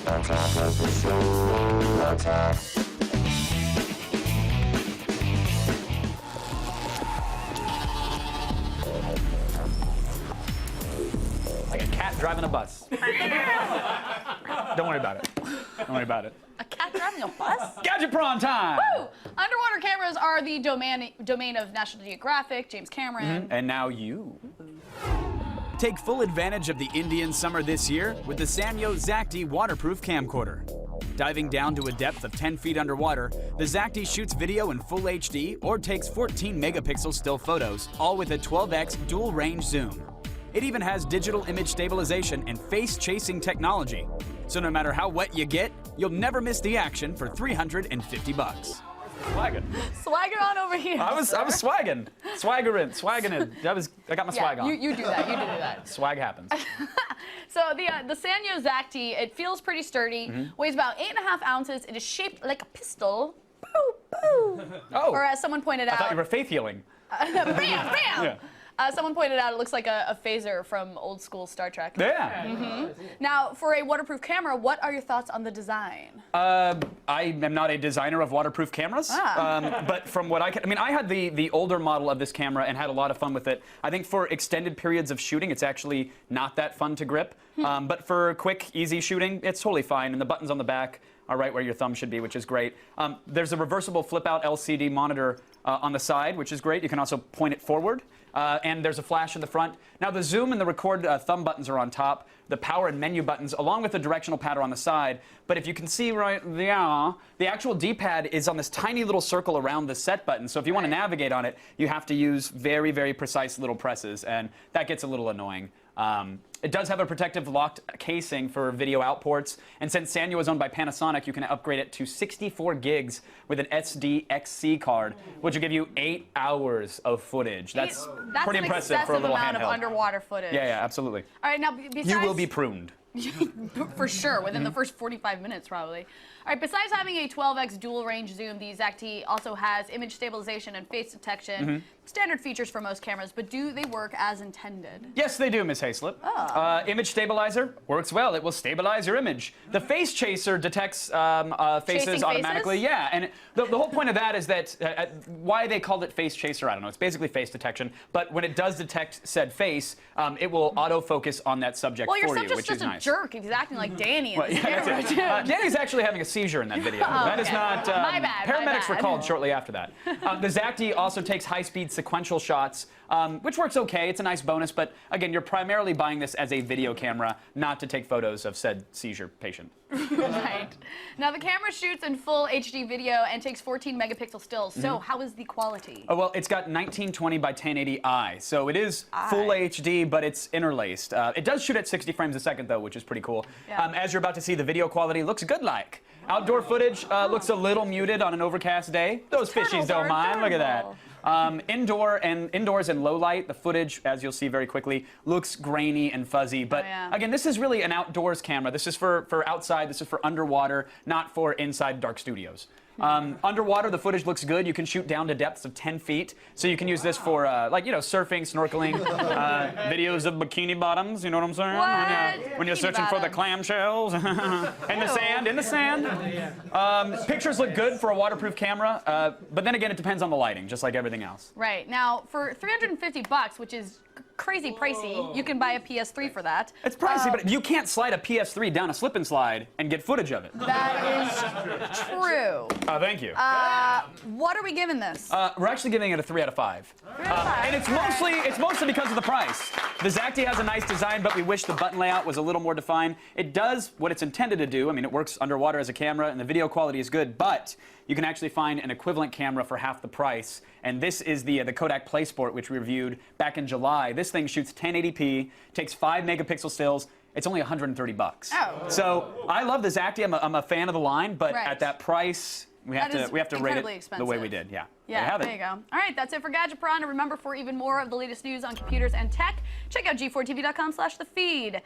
Attack as machine attack. Like a cat driving a bus. Don't worry about it. Don't worry about it. A cat driving a bus? Gadget Prawn time! Woo! Underwater cameras are the domain of National Geographic, James Cameron. And now you. Take full advantage of the Indian summer this year with the Sanyo Xacti waterproof camcorder. Diving down to a depth of 10 feet underwater, the Xacti shoots video in full HD or takes 14 megapixel still photos, all with a 12x dual range zoom. It even has digital image stabilization and face-chasing technology. So no matter how wet you get, you'll never miss the action for $350. Swaggin'. Swagger on over here. I was swagging. Swaggering. I got my swag on. You do that. You do that. Swag happens. So the Sanyo Xacti, it feels pretty sturdy, weighs about 8.5 ounces. It is shaped like a pistol. Boo, boo. Oh. Or as someone pointed out. I thought you were faith healing. Bam, bam. Yeah. Someone pointed out it looks like a phaser from old school Star Trek. Yeah. Now, for a waterproof camera, what are your thoughts on the design? I am not a designer of waterproof cameras, but from what I mean, I had the older model of this camera and had a lot of fun with it. I think for extended periods of shooting, it's actually not that fun to grip. But for quick, easy shooting, it's totally fine. And the buttons on the back are right where your thumb should be, which is great. There's a reversible flip-out LCD monitor on the side, which is great. You can also point it forward. And there's a flash in the front. Now the zoom and the record thumb buttons are on top, the power and menu buttons, along with the directional pad are on the side. But if you can see right there, the actual D-pad is on this tiny little circle around the set button. So if you want to navigate on it, you have to use very, very precise little presses, and that gets a little annoying. It does have a protective locked casing for video outports, and since Sanyo is owned by Panasonic, you can upgrade it to 64 gigs with an SDXC card, which will give you 8 hours of footage. That's pretty impressive for a little amount handheld. of underwater footage. Yeah, absolutely. All right, now besides... You will be pruned. For sure, within the first 45 minutes, probably. All right, besides having a 12x dual range zoom, the Xacti also has image stabilization and face detection. Standard features for most cameras, but do they work as intended? Yes, they do, Ms. Hayslip. Image stabilizer works well. It will stabilize your image. The face chaser detects faces automatically. Yeah, and the whole point of that is that why they called it face chaser, I don't know. It's basically face detection, but when it does detect said face, it will autofocus on that subject for you, which is nice. Well, you're just a jerk if he's acting like Danny in Well, this yeah, Danny's actually having a seizure in that video. That is not... My bad, paramedics were called shortly after that. The Xacti also takes high-speed sequential shots, which works okay. It's a nice bonus, but again, you're primarily buying this as a video camera, not to take photos of said seizure patient. Right. Now, the camera shoots in full HD video and takes 14 megapixel stills. So, how is the quality? Oh, well, it's got 1920 by 1080i, so it is full HD, but it's interlaced. It does shoot at 60 frames a second, though, which is pretty cool. Yeah. As you're about to see, the video quality looks good-like. Outdoor footage looks a little muted on an overcast day. Those fishies don't mind. Look at that. Indoors in low light, the footage, as you'll see very quickly, looks grainy and fuzzy. But again, this is really an outdoors camera. This is for outside. This is for underwater, not for inside dark studios. Underwater, the footage looks good. You can shoot down to depths of 10 feet. So you can use this for, like, you know, surfing, snorkeling, videos of bikini bottoms, you know what I'm saying? When you're searching for the clamshells. in the sand. Pictures look good for a waterproof camera, but then again, it depends on the lighting, just like everything else. Right. Now, for $350, which is crazy pricey, you can buy a PS3 for that. It's pricey, but you can't slide a PS3 down a slip and slide and get footage of it. That is true. Thank you. What are we giving this? We're actually giving it a 3 out of 5. And it's mostly because of the price. The Xacti has a nice design, but we wish the button layout was a little more defined. It does what it's intended to do. I mean, it works underwater as a camera, and the video quality is good, but you can actually find an equivalent camera for half the price. And this is the Kodak PlaySport, which we reviewed back in July. This thing shoots 1080p, takes 5 megapixel stills. It's only $130. Oh. So I love the Xacti. I'm a fan of the line, but at that price, we have to rate it the way we did. Yeah. Yeah, there you go. All right, that's it for Gadget Prawn. And remember, for even more of the latest news on computers and tech, check out g4tv.com/thefeed.